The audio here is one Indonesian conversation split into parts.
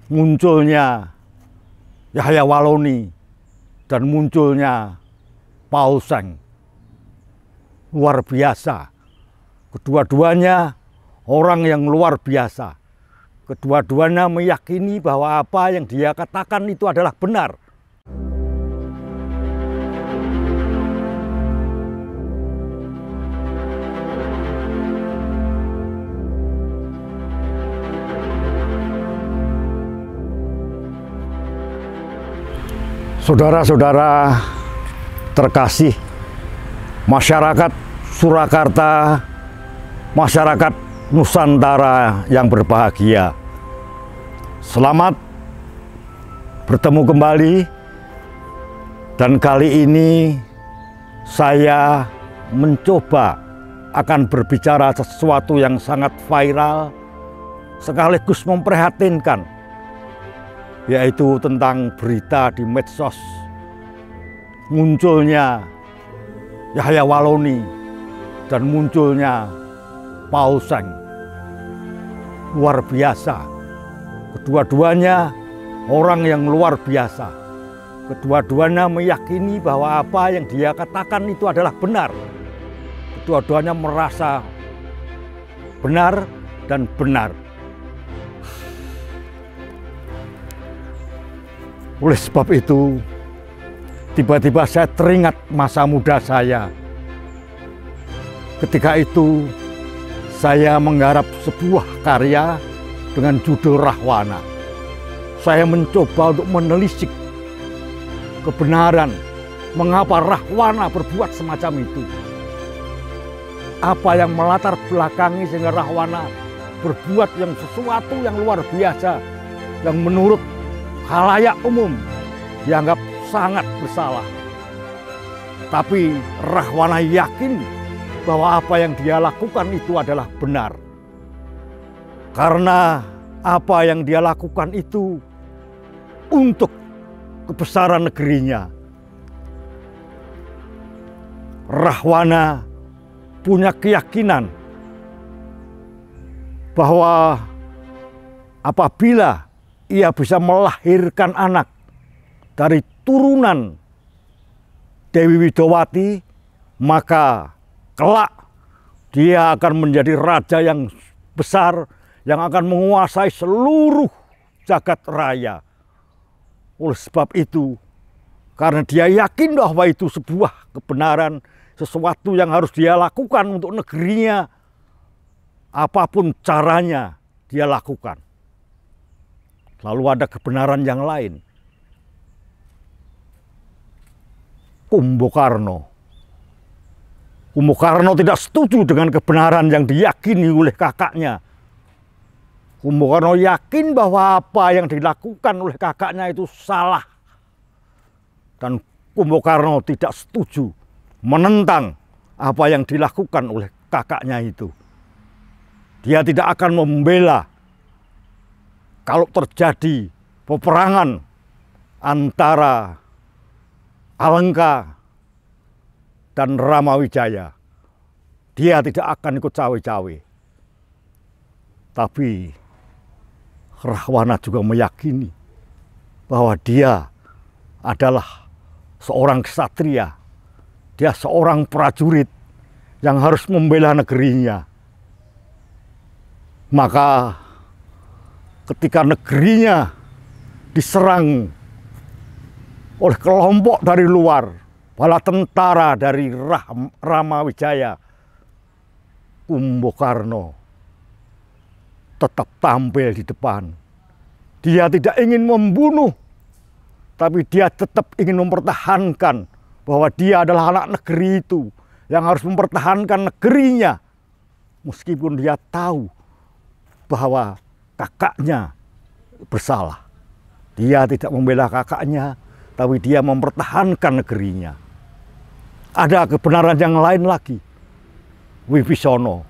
munculnya Yahya Waloni dan munculnya Paul Seng. Luar biasa. Kedua-duanya orang yang luar biasa. Kedua-duanya meyakini bahwa apa yang dia katakan itu adalah benar. Saudara-saudara terkasih, masyarakat Surakarta, masyarakat Nusantara yang berbahagia. Selamat bertemu kembali, dan kali ini saya mencoba akan berbicara sesuatu yang sangat viral sekaligus memprihatinkan, yaitu tentang berita di medsos munculnya Yahya Waloni dan munculnya Paul Seng. Luar biasa. Kedua-duanya orang yang luar biasa. Kedua-duanya meyakini bahwa apa yang dia katakan itu adalah benar. Kedua-duanya merasa benar dan benar. Oleh sebab itu, tiba-tiba saya teringat masa muda saya. Ketika itu, saya menggarap sebuah karya dengan judul Rahwana. Saya mencoba untuk menelisik kebenaran mengapa Rahwana berbuat semacam itu. Apa yang melatar belakangi sehingga Rahwana berbuat sesuatu yang luar biasa, yang menurut khalayak umum dianggap sangat bersalah. Tapi Rahwana yakin bahwa apa yang dia lakukan itu adalah benar. Karena apa yang dia lakukan itu untuk kebesaran negerinya. Rahwana punya keyakinan bahwa apabila ia bisa melahirkan anak dari turunan Dewi Widowati, maka kelak dia akan menjadi raja yang besar yang akan menguasai seluruh jagat raya. Oleh sebab itu, karena dia yakin bahwa itu sebuah kebenaran, sesuatu yang harus dia lakukan untuk negerinya, apapun caranya dia lakukan. Lalu ada kebenaran yang lain. Kumbokarno tidak setuju dengan kebenaran yang diyakini oleh kakaknya. Kumbokarno yakin bahwa apa yang dilakukan oleh kakaknya itu salah. Dan Kumbokarno tidak setuju, menentang apa yang dilakukan oleh kakaknya itu. Dia tidak akan membela kalau terjadi peperangan antara Alengka dan Ramawijaya. Dia tidak akan ikut cawe-cawe. Tapi Rahwana juga meyakini bahwa dia adalah seorang ksatria. Dia seorang prajurit yang harus membela negerinya. Maka ketika negerinya diserang oleh kelompok dari luar, bala tentara dari Ramawijaya, Kumbokarno tetap tampil di depan. Dia tidak ingin membunuh, tapi dia tetap ingin mempertahankan bahwa dia adalah anak negeri itu yang harus mempertahankan negerinya. Meskipun dia tahu bahwa kakaknya bersalah. Dia tidak membela kakaknya, tapi dia mempertahankan negerinya. Ada kebenaran yang lain lagi. Wibisana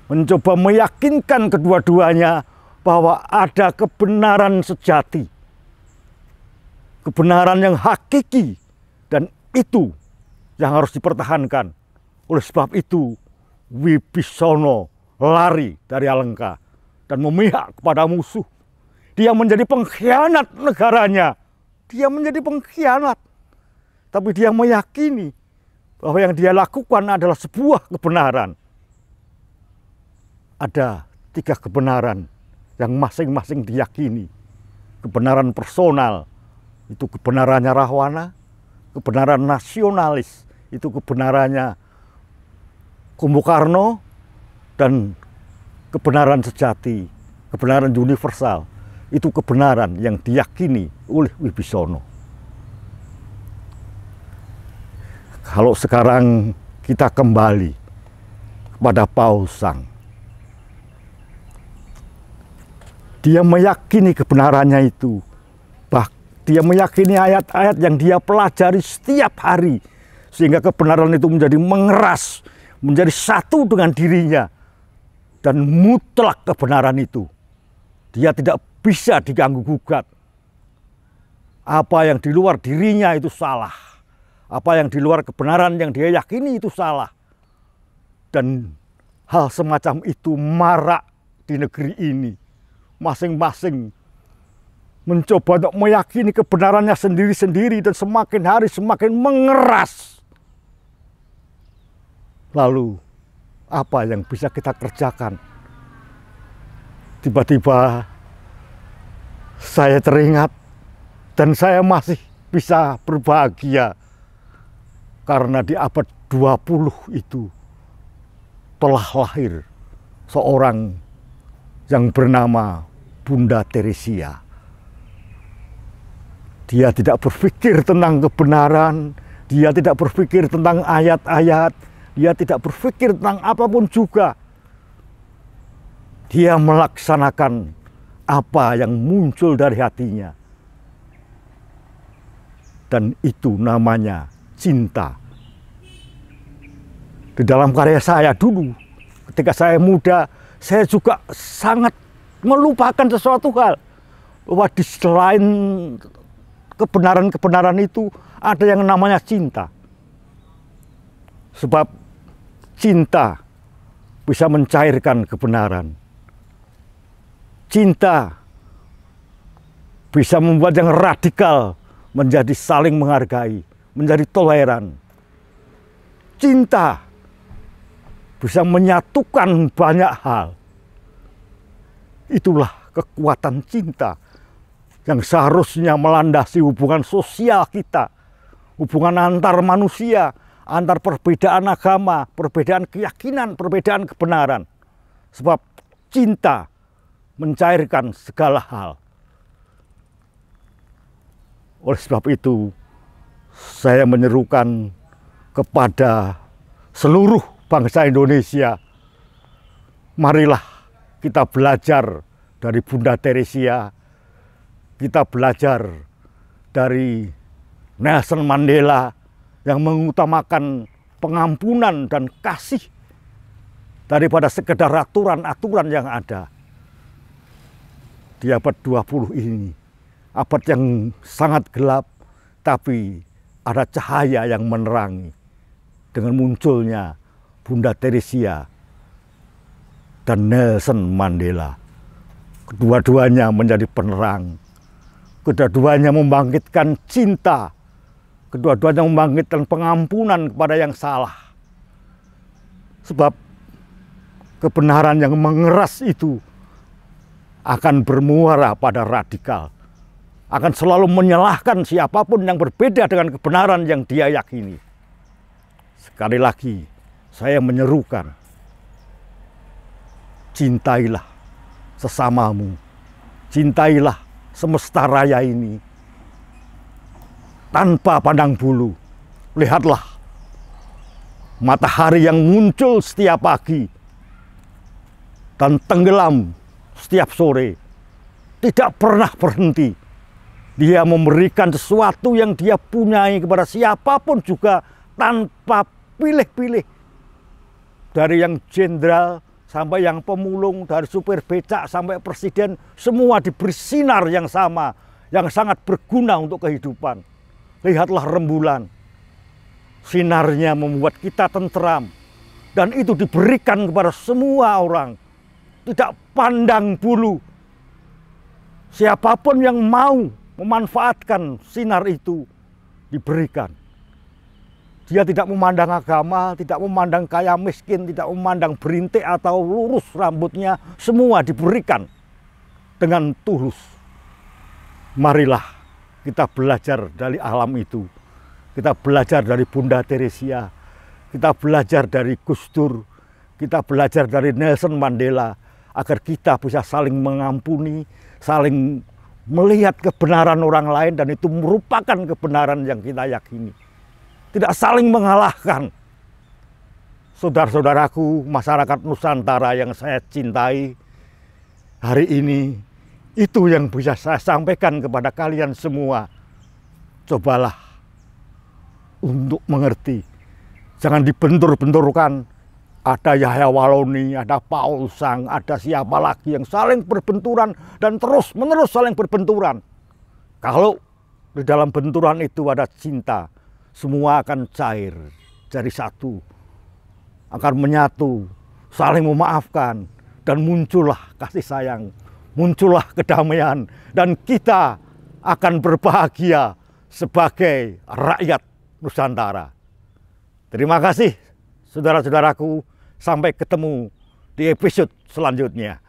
mencoba meyakinkan kedua-duanya bahwa ada kebenaran sejati, kebenaran yang hakiki, dan itu yang harus dipertahankan. Oleh sebab itu, Wibisana lari dari Alengka dan memihak kepada musuh. Dia menjadi pengkhianat negaranya. Dia menjadi pengkhianat. Tapi dia meyakini bahwa yang dia lakukan adalah sebuah kebenaran. Ada 3 kebenaran yang masing-masing diyakini. Kebenaran personal, itu kebenarannya Rahwana. Kebenaran nasionalis, itu kebenarannya Bung Karno. Dan kebenaran sejati, kebenaran universal, itu kebenaran yang diyakini oleh Wibisana. Kalau sekarang kita kembali kepada Pausang, dia meyakini kebenarannya itu. Dia meyakini ayat-ayat yang dia pelajari setiap hari. Sehingga kebenaran itu menjadi mengeras, menjadi satu dengan dirinya. Dan mutlak kebenaran itu. Dia tidak bisa diganggu-gugat. Apa yang di luar dirinya itu salah. Apa yang di luar kebenaran yang dia yakini itu salah. Dan hal semacam itu marak di negeri ini. Masing-masing mencoba untuk meyakini kebenarannya sendiri-sendiri dan semakin hari semakin mengeras. Lalu apa yang bisa kita kerjakan? Tiba-tiba saya teringat dan saya masih bisa berbahagia karena di abad 20 itu telah lahir seorang yang bernama Bunda Teresia. Dia tidak berpikir tentang kebenaran, dia tidak berpikir tentang ayat-ayat, dia tidak berpikir tentang apapun juga. Dia melaksanakan apa yang muncul dari hatinya. Dan itu namanya cinta. Di dalam karya saya dulu, ketika saya muda, saya juga sangat melupakan sesuatu hal. Bahwa di selain kebenaran-kebenaran itu ada yang namanya cinta. Sebab cinta bisa mencairkan kebenaran. Cinta bisa membuat yang radikal menjadi saling menghargai, menjadi toleran. Cinta bisa menyatukan banyak hal. Itulah kekuatan cinta yang seharusnya melandasi hubungan sosial kita, hubungan antar manusia, antar perbedaan agama, perbedaan keyakinan, perbedaan kebenaran. Sebab cinta mencairkan segala hal. Oleh sebab itu, saya menyerukan kepada seluruh bangsa Indonesia, marilah kita belajar dari Bunda Teresia. Kita belajar dari Nelson Mandela yang mengutamakan pengampunan dan kasih daripada sekedar aturan-aturan yang ada. Di abad 20 ini, abad yang sangat gelap, tapi ada cahaya yang menerangi dengan munculnya Bunda Teresia dan Nelson Mandela. Kedua-duanya menjadi penerang. Kedua-duanya membangkitkan cinta. Kedua-duanya membangkitkan pengampunan kepada yang salah. Sebab kebenaran yang mengeras itu akan bermuara pada radikal. Akan selalu menyalahkan siapapun yang berbeda dengan kebenaran yang dia yakini. Sekali lagi, saya menyerukan, cintailah sesamamu. Cintailah semesta raya ini tanpa pandang bulu. Lihatlah matahari yang muncul setiap pagi dan tenggelam setiap sore, tidak pernah berhenti. Dia memberikan sesuatu yang dia punyai kepada siapapun juga tanpa pilih-pilih. Dari yang jenderal sampai yang pemulung, dari supir becak sampai presiden, semua diberi sinar yang sama, yang sangat berguna untuk kehidupan. Lihatlah rembulan, sinarnya membuat kita tentram, dan itu diberikan kepada semua orang. tidak pandang bulu. Siapapun yang mau memanfaatkan sinar itu diberikan. Dia tidak memandang agama, tidak memandang kaya miskin, tidak memandang berintik atau lurus rambutnya, semua diberikan dengan tulus. Marilah kita belajar dari alam itu. Kita belajar dari Bunda Teresia, kita belajar dari Gus Dur, kita belajar dari Nelson Mandela, agar kita bisa saling mengampuni, saling melihat kebenaran orang lain, dan itu merupakan kebenaran yang kita yakini. Tidak saling mengalahkan. Saudara-saudaraku, masyarakat Nusantara yang saya cintai, hari ini itu yang bisa saya sampaikan kepada kalian semua. Cobalah untuk mengerti. Jangan dibentur-benturkan. Ada Yahya Waloni, ada Paul Sang, ada siapa lagi yang saling berbenturan dan terus-menerus saling berbenturan. Kalau di dalam benturan itu ada cinta, semua akan cair jadi satu, akan menyatu, saling memaafkan, dan muncullah kasih sayang, muncullah kedamaian, dan kita akan berbahagia sebagai rakyat Nusantara. Terima kasih saudara-saudaraku, sampai ketemu di episode selanjutnya.